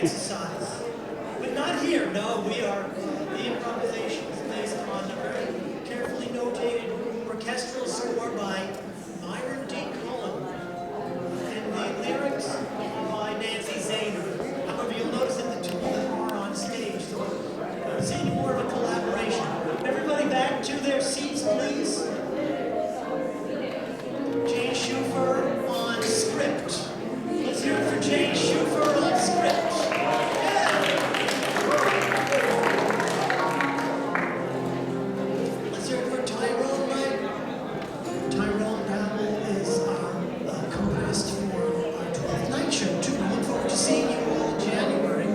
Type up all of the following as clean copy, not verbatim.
exercise. But not here, no, the improvisation is based on a very carefully notated orchestral score by Myron Cohen, and the lyrics by Zehner. However, you'll notice that the two of them are on stage, so I'm seeing more of a collaboration. Everybody back to their seats, please. Jay Schufer on script. Let's hear it for Jay Schufer on script. Yeah. Let's hear it for Tyrone Knight. Tyrone Powell is our co-host for our 12th night show, too. We look forward to seeing you all in January.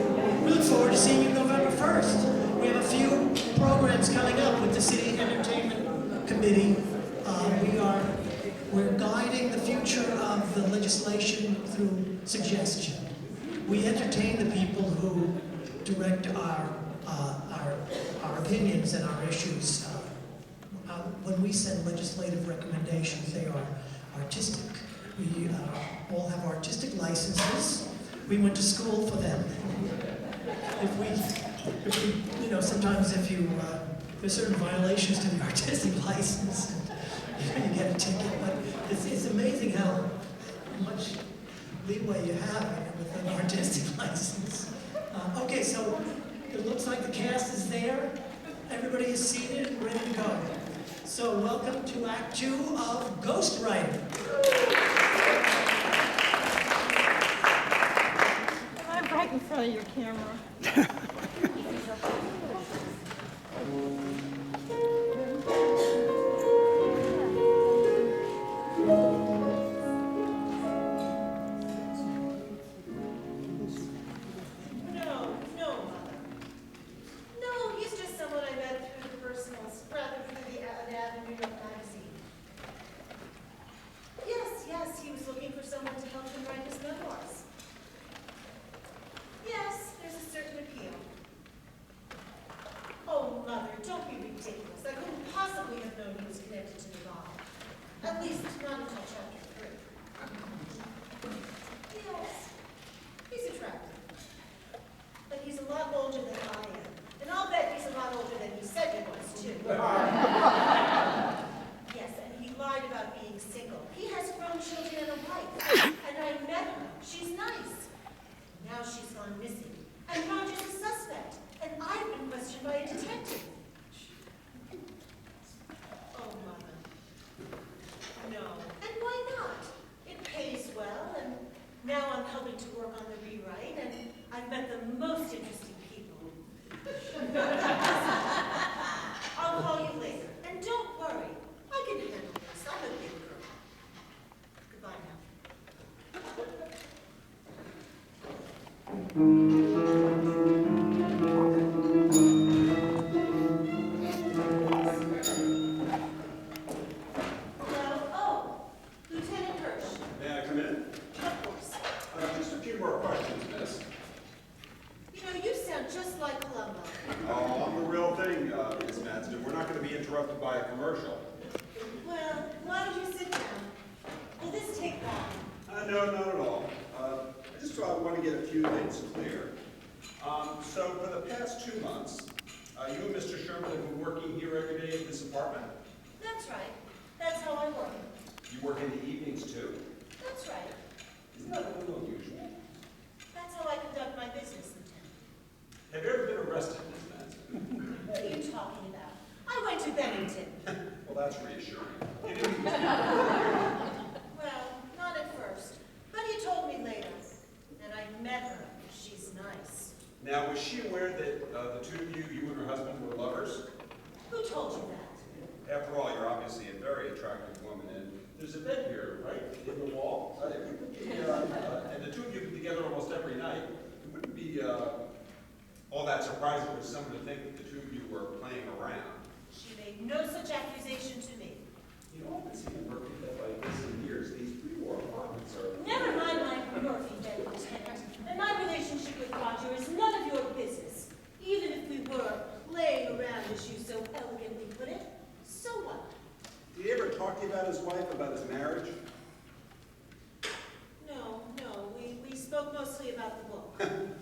We look forward to seeing you November 1st. We have a few programs coming up with the City Entertainment Committee. We're guiding the future of the legislation through suggestion. We entertain the people who direct our opinions and our issues. When we send legislative recommendations, they are artistic. We all have artistic licenses. We went to school for them. Sometimes if there's certain violations to the artistic license, you get a ticket, but it's amazing how much leeway you have with an artistic license. Okay, so it looks like the cast is there. Everybody is seated and ready to go. So welcome to Act 2 of Ghostwriter. I'm right in front of your camera.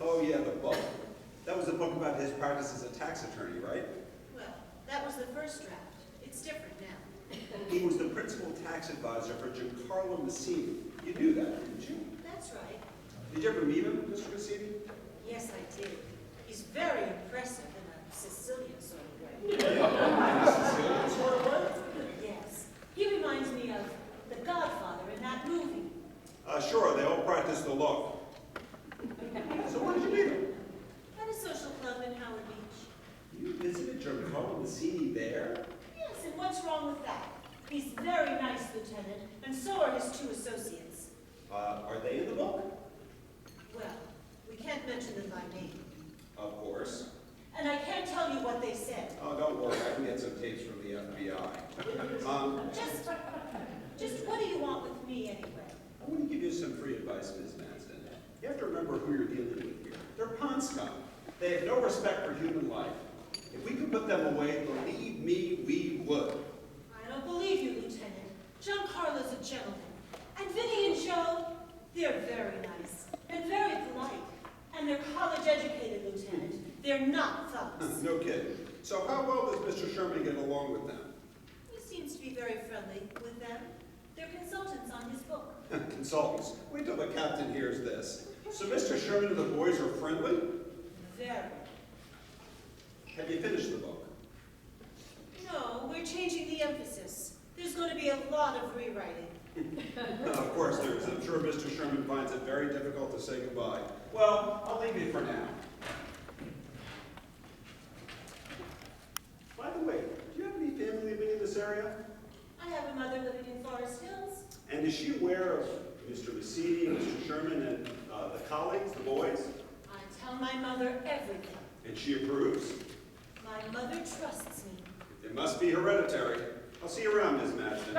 Oh yeah, the book about his practice as a tax attorney, right? Well, that was the first draft. It's different now. He was the principal tax advisor for Giancarlo Massini. You knew that, didn't you? That's right. Did you ever meet him, Mr. Massini? Yes, I did. He's very impressive in a Sicilian sort of way. Sicilian sort of way? Yes. He reminds me of the Godfather in that movie. Sure, they all practice the law. So where did you meet him? At a social club in Howard Beach. You visited Giancarlo Massini there? Yes, and what's wrong with that? He's very nice, Lieutenant, and so are his two associates. Are they in the book? Well, we can't mention them by name. Of course. And I can't tell you what they said. Oh, don't worry, I can get some tapes from the FBI. Just what do you want with me anyway? I want to give you some free advice, Ms. Manston. You have to remember who you're dealing with here. They're pond scum. They have no respect for human life. If we could put them away, believe me, we would. I don't believe you, Lieutenant. Giancarlo's a gentleman. And Vinny and Joe, they're very nice and very polite. And they're college-educated, Lieutenant. They're not thugs. No kidding. So how well does Mr. Sherman get along with them? He seems to be very friendly with them. They're consultants on his book. Consultants. Wait till the captain hears this. So Mr. Sherman and the boys are friendly? Very. Have you finished the book? No, we're changing the emphasis. There's going to be a lot of rewriting. Of course there is. I'm sure Mr. Sherman finds it very difficult to say goodbye. Well, I'll leave you for now. By the way, do you have any family living in this area? I have a mother living in Forest Hills. And is she aware of Mr. Massini, Mr. Sherman, and the colleagues, the boys? I tell my mother everything. And she approves? My mother trusts me. It must be hereditary. I'll see you around, Ms. Madison.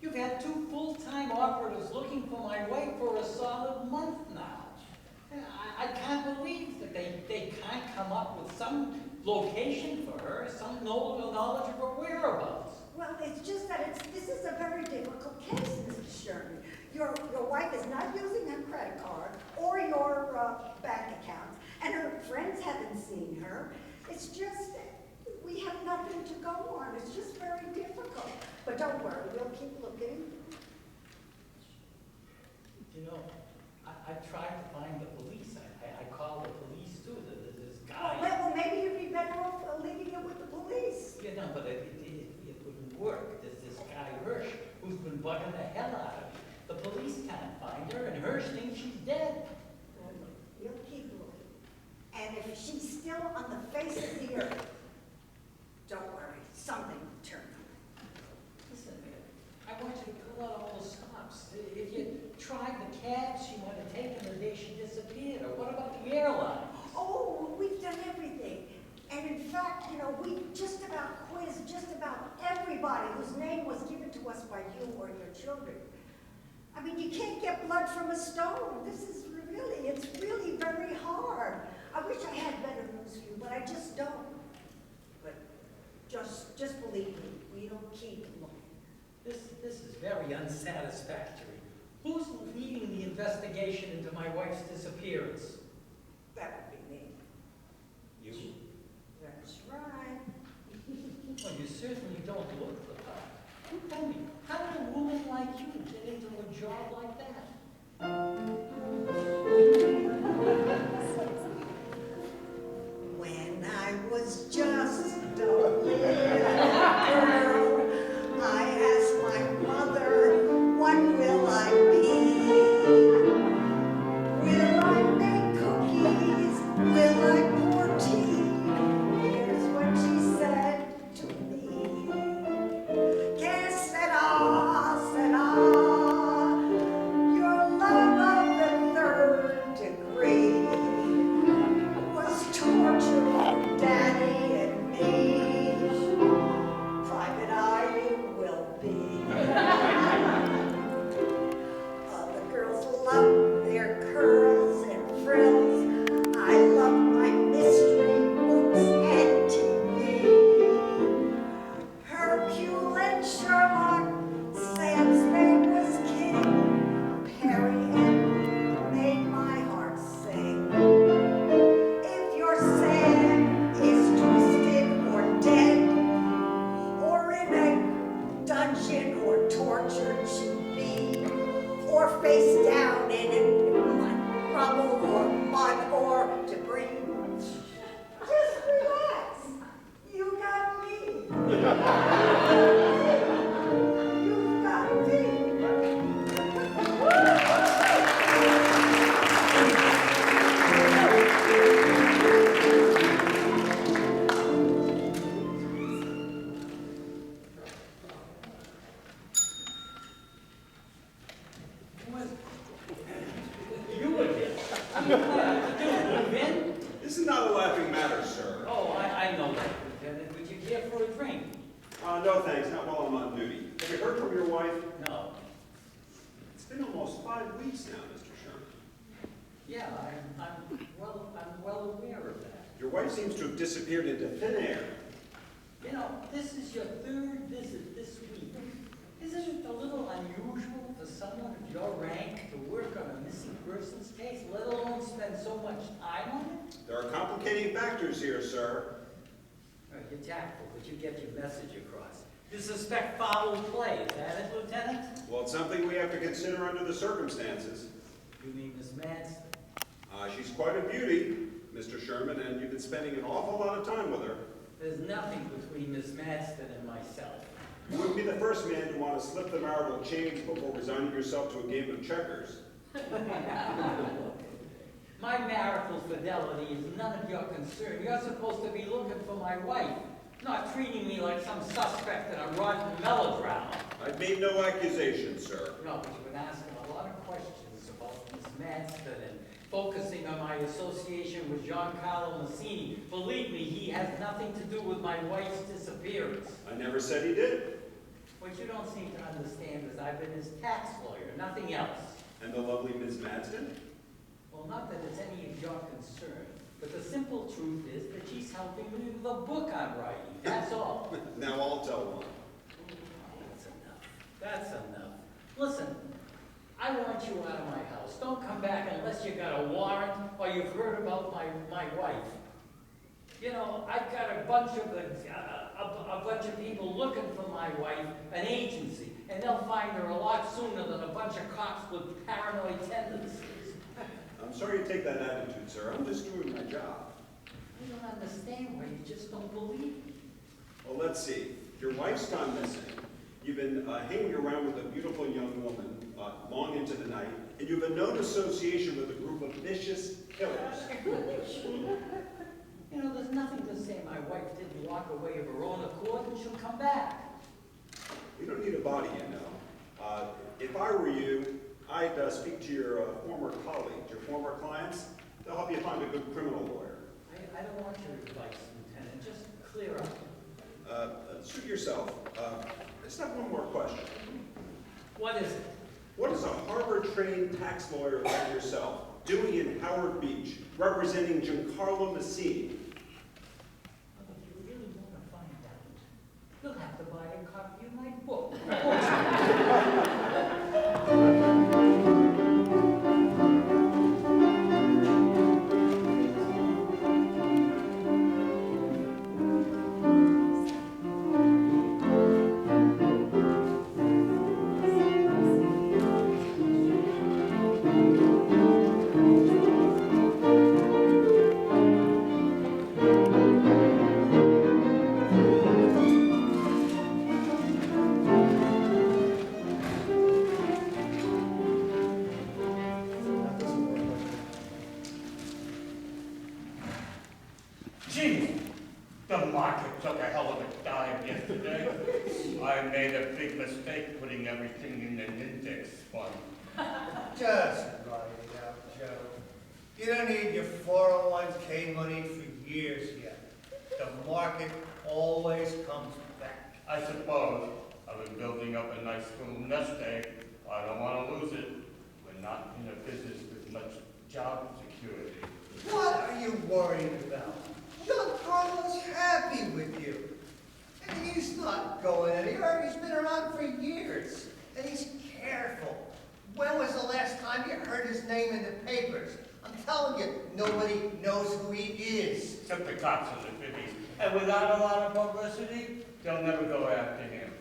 You've had 2 full-time operatives looking for my wife for a solid month now. I can't believe that they can't come up with some location for her, some knowledge of her whereabouts. Well, it's just that this is a very difficult case, Mr. Sherman. Your wife is not using her credit card or your bank account, and her friends haven't seen her. It's just we have nothing to go on. It's just very difficult. But don't worry, we'll keep looking. You know, I tried to find the police. I called the police too. This guy. Well, maybe you'd be better off leaving it with the police. Yeah, no, but it wouldn't work. There's this guy Hirsch who's been bugging the hell out of me. The police can't find her, and Hirsch thinks she's dead. Well, we'll keep looking. And if she's still on the face of the earth, don't worry, something will turn up. Listen, man, I want you to pull out all the stops. If you tried the cabs she might have taken the day she disappeared, or what about the airlines? Oh, we've done everything. And in fact, you know, we just about quizzed just about everybody whose name was given to us by you or your children. I mean, you can't get blood from a stone. It's really very hard. I wish I had better news for you, but I just very unsatisfactory. Who's leading the investigation into my wife's disappearance? That would be me. You? That's right. Well, you certainly don't look the part. Tell me, how did a woman like you get into a job like that? When I was just a little girl, I asked my mother, what will I be? Will I make cookies? Will I pour tea? Here's what she said to me. Que sera, your love of the third degree was torture for Daddy and me. Private eye will be. Other girls love their curls and frills. I love my mystery books and TV. Hercule and Sherlock, Sam's name was king. Perry M made my heart sing. If your Sam is twisted or dead, or in a dungeon or tortured to be, or face down in mud, rubble or mud or debris, just relax. You got me. You've got me. You again? Move in? This is not a laughing matter, sir. Oh, I know that, Lieutenant. Would you care for a drink? No thanks, not while I'm on duty. Have you heard from your wife? No. It's been almost 5 weeks now, Mr. Sherman. Yeah, I'm well aware of that. Your wife seems to have disappeared into thin air. You know, this is your third visit this week. Isn't it a little unusual for someone of your rank to work on a missing persons case, let alone spend so much time on it? There are complicating factors here, sir. You're tactful, but you get your message across. You suspect foul play, is that it, Lieutenant? Well, it's something we have to consider under the circumstances. You mean Miss Manston? She's quite a beauty, Mr. Sherman, and you've been spending an awful lot of time with her. There's nothing between Miss Manston and myself. You wouldn't be the first man to want to slip the marital chains before resigning yourself to a game of checkers. My marital fidelity is none of your concern. You're supposed to be looking for my wife, not treating me like some suspect in a rotten melodrama. I've made no accusation, sir. No, but you've been asking a lot of questions about Miss Manston and focusing on my association with Giancarlo Massini. Believe me, he has nothing to do with my wife's disappearance. I never said he did. What you don't seem to understand is I've been his tax lawyer, nothing else. And the lovely Miss Manston? Well, not that it's any of your concern, but the simple truth is that she's helping me with a book I'm writing, that's all. Now I'll tell one. That's enough. That's enough. Listen, I want you out of my house. Don't come back unless you got a warrant or you've heard about my wife. You know, I've got a bunch of people looking for my wife, an agency, and they'll find her a lot sooner than a bunch of cops with paranoid tendencies. I'm sorry you take that attitude, sir. I'm just doing my job. I don't understand why you just don't believe me. Well, let's see. Your wife's gone missing. You've been hanging around with a beautiful young woman long into the night, and you have a known association with a group of vicious killers. You know, there's nothing to say my wife didn't walk away of her own accord and she'll come back. We don't need a body, you know. If I were you, I'd speak to your former colleagues, your former clients. They'll help you find a good criminal lawyer. I don't want your advice, Lieutenant. Just clear up. Suit yourself. I just have one more question. What is it? What is a Harvard-trained tax lawyer like yourself doing in Howard Beach, representing Giancarlo Massini? Well, if you really want to find out, you'll have to buy a copy of my book. Jeez, the market took a hell of a dive yesterday. I made a big mistake putting everything in an index fund. Just write it out, Joe. You don't need your 401k money for years yet. The market always comes back. I suppose I've been building up a nice little nest egg. I don't want to lose it. We're not in a business with much job security. What are you worried about? Giancarlo's happy with you. And he's not going anywhere. He's been around for years. And he's careful. When was the last time you heard his name in the papers? I'm telling you, nobody knows who he is. Except the cops and the bibbies. And without a lot of publicity, they'll never go after him.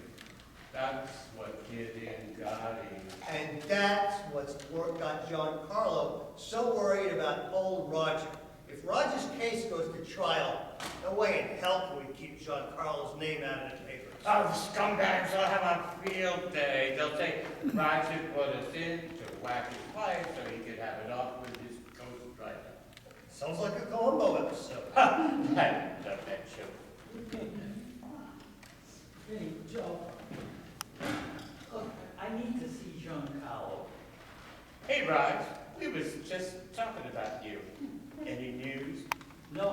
That's what Gideon got him. And that's what's got Giancarlo so worried about old Roger. If Roger's case goes to trial, no way in hell can we keep Giancarlo's name out of the papers. Oh, the scumbags will have a field day. They'll say Roger put us in to whack his wife so he could have it off with his ghostwriter. Sounds like a Columbo episode. I love that show. Hey, Joe. Look, I need to see Giancarlo. Hey, Raj, we was just talking about you. Any news? No,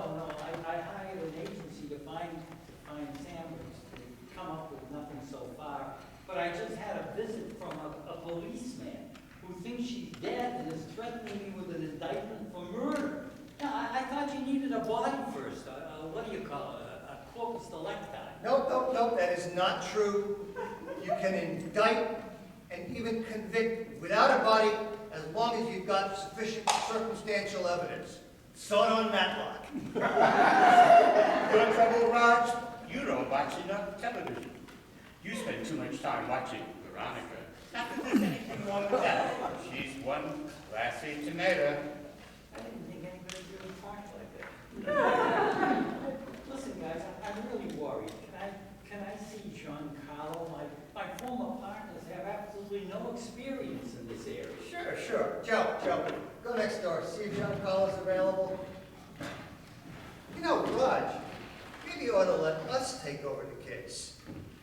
I hired an agency to find samples. They've come up with nothing so far. But I just had a visit from a policeman who thinks she's dead and is threatening me with an indictment for murder. Now, I thought you needed a body first. What do you call it? A corpus delicti. Nope, that is not true. You can indict and even convict without a body as long as you've got sufficient circumstantial evidence. Saw it on Matlock. You're in trouble, Raj. You don't watch enough television. You spend too much time watching Veronica. Not that there's anything wrong with that. She's one classy tomato. I didn't think anybody really talked like that. Listen, guys, I'm really worried. Can I see Giancarlo? My former partners have absolutely no experience in this area. Sure. Joe, go next door. See if Giancarlo's available. You know, Raj, maybe you ought to let us take over the case.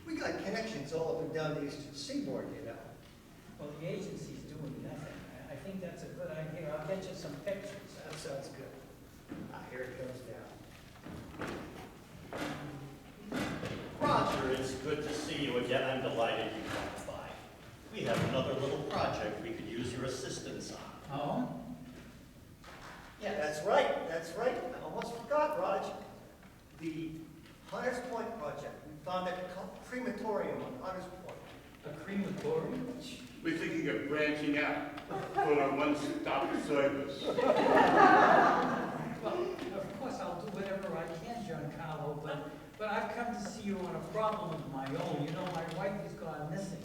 We got connections all up and down the eastern seaboard, you know. Well, the agency's doing nothing. I think that's a good idea. I'll get you some pictures. That sounds good. Here it goes down. Roger, it's good to see you again. I'm delighted you dropped by. We have another little project we could use your assistance on. Oh? Yeah, that's right. I almost forgot, Raj. The Hunters Point project. We found that crematorium on Hunters Point. A crematorium? We're thinking of branching out for a one-stop service. Well, of course, I'll do whatever I can, Giancarlo, but I've come to see you on a problem of my own. You know, my wife has gone missing.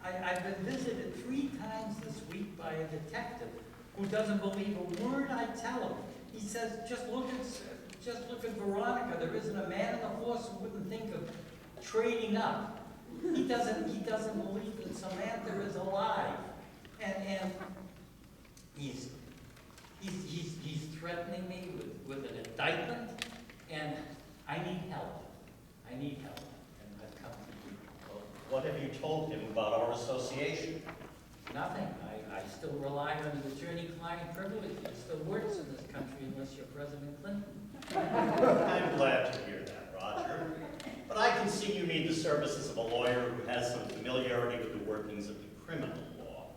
I've been visited 3 times this week by a detective who doesn't believe a word I tell him. He says, just look at Veronica. There isn't a man in the force who wouldn't think of trading up. He doesn't believe that Samantha is alive. And he's threatening me with an indictment, and I need help. And I've come to you. Well, what have you told him about our association? Nothing. I still rely on the attorney-client privilege. It still works in this country unless you're President Clinton. I'm glad to hear that, Roger. But I can see you need the services of a lawyer who has some familiarity with the workings of the criminal law.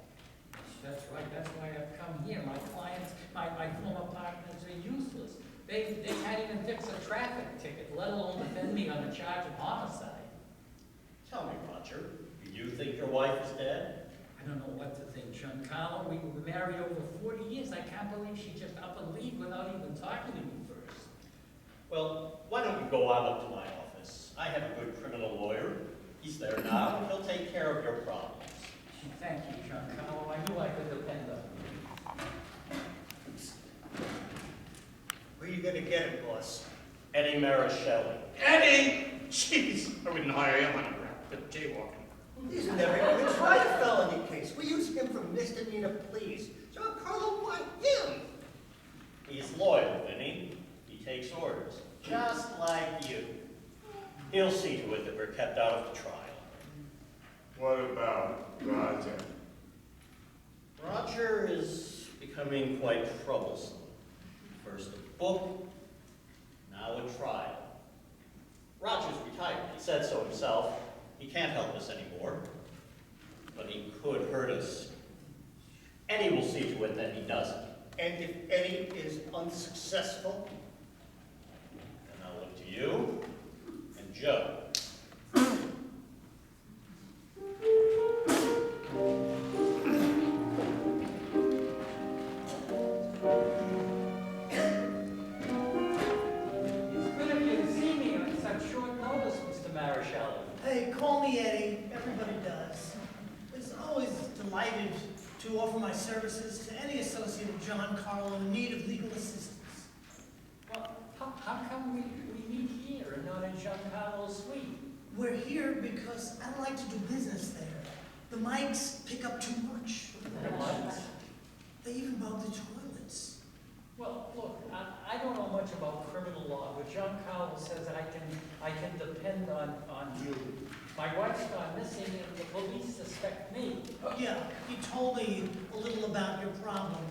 That's right. That's why I've come here. My clients, my former partners are useless. They can't even fix a traffic ticket, let alone defend me on a charge of homicide. Tell me, Roger, do you think your wife is dead? I don't know what to think, Giancarlo. We were married over 40 years. I can't believe she just up and leave without even talking to me first. Well, why don't you go on up to my office? I have a good criminal lawyer. He's there now, and he'll take care of your problems. Thank you, Giancarlo. I knew I could depend on you. Where are you going to get him, boss? Eddie Marischelli. Eddie! Jeez, I wouldn't hire him on a rap, but jaywalking. He's never even tried a felony case. We use him for misdemeanor pleas. Giancarlo want him. He's loyal, Vinny. He takes orders, just like you. He'll see to it that we're kept out of the trial. What about Roger? Roger is becoming quite troublesome. First a book, now a trial. Roger's retired. He said so himself. He can't help us anymore. But he could hurt us. Eddie will see to it that he doesn't. And if Eddie is unsuccessful? And I'll look to you and Joe. It's good of you to see me on such short notice, Mr. Marischal. Hey, call me Eddie. Everybody does. It's always delighted to offer my services to any associate of John Carlo in need of legal assistance. Well, how come we meet here and not in Giancarlo's suite? We're here because I don't like to do business there. The mics pick up too much. The lights? They even bug the toilets. Well, look, I don't know much about criminal law, but Giancarlo says I can depend on you. My wife's gone missing and the police suspect me. Yeah, he told me a little about your problem.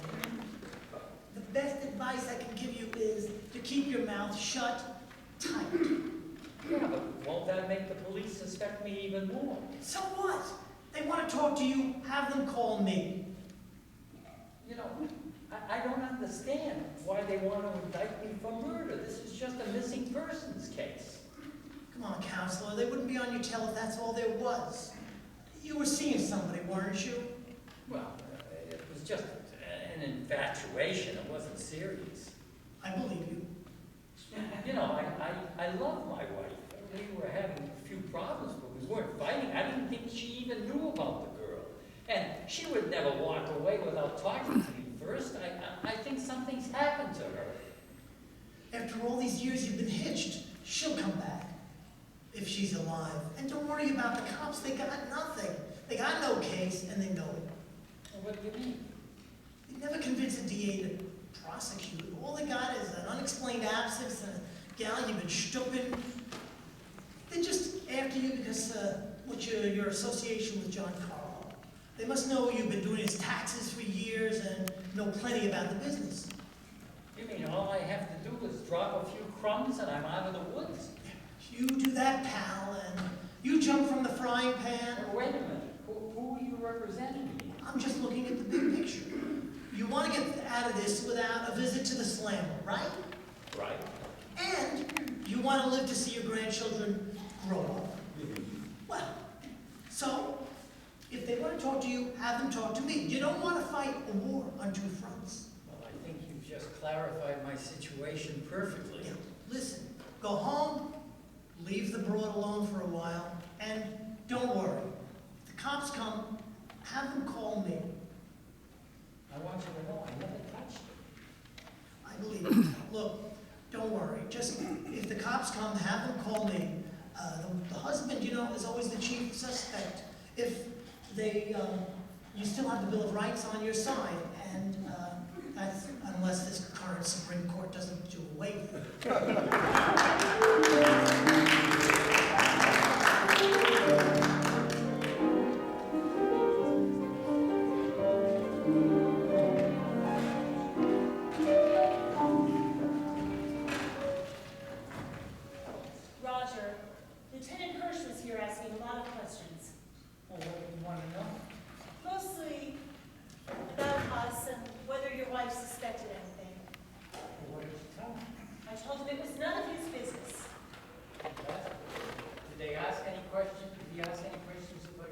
The best advice I can give you is to keep your mouth shut tight. Yeah, but won't that make the police suspect me even more? So what? They want to talk to you, have them call me. You know, I don't understand why they want to indict me for murder. This is just a missing persons case. Come on, counselor, they wouldn't be on your tail if that's all there was. You were seeing somebody, weren't you? Well, it was just an infatuation. It wasn't serious. I believe you. You know, I love my wife. We were having a few problems, but we weren't fighting. I didn't think she even knew about the girl. And she would never walk away without talking to me first. I think something's happened to her. After all these years you've been hitched, she'll come back. If she's alive. And don't worry about the cops, they got nothing. They got no case, and they know it. Well, what do you mean? They never convince a DA to prosecute. All they got is an unexplained absence and a gal you've been stooping. They're just after you because what's your association with John Carlo. They must know you've been doing his taxes for years and know plenty about the business. You mean all I have to do is drop a few crumbs and I'm out of the woods? You do that, pal, and you jump from the frying pan. Wait a minute. Who are you representing me? I'm just looking at the big picture. You want to get out of this without a visit to the slammer, right? Right. And you want to live to see your grandchildren grow up. Well, so, if they want to talk to you, have them talk to me. You don't want to fight a war on two fronts. Well, I think you've just clarified my situation perfectly. Yeah, listen, go home, leave the broad alone for a while, and don't worry. If the cops come, have them call me. I want you to know I never touched it. I believe it. Look, don't worry. Just, if the cops come, have them call me. The husband, you know, is always the chief suspect. If they, you still have the Bill of Rights on your side, and that's unless this current Supreme Court doesn't do away with it.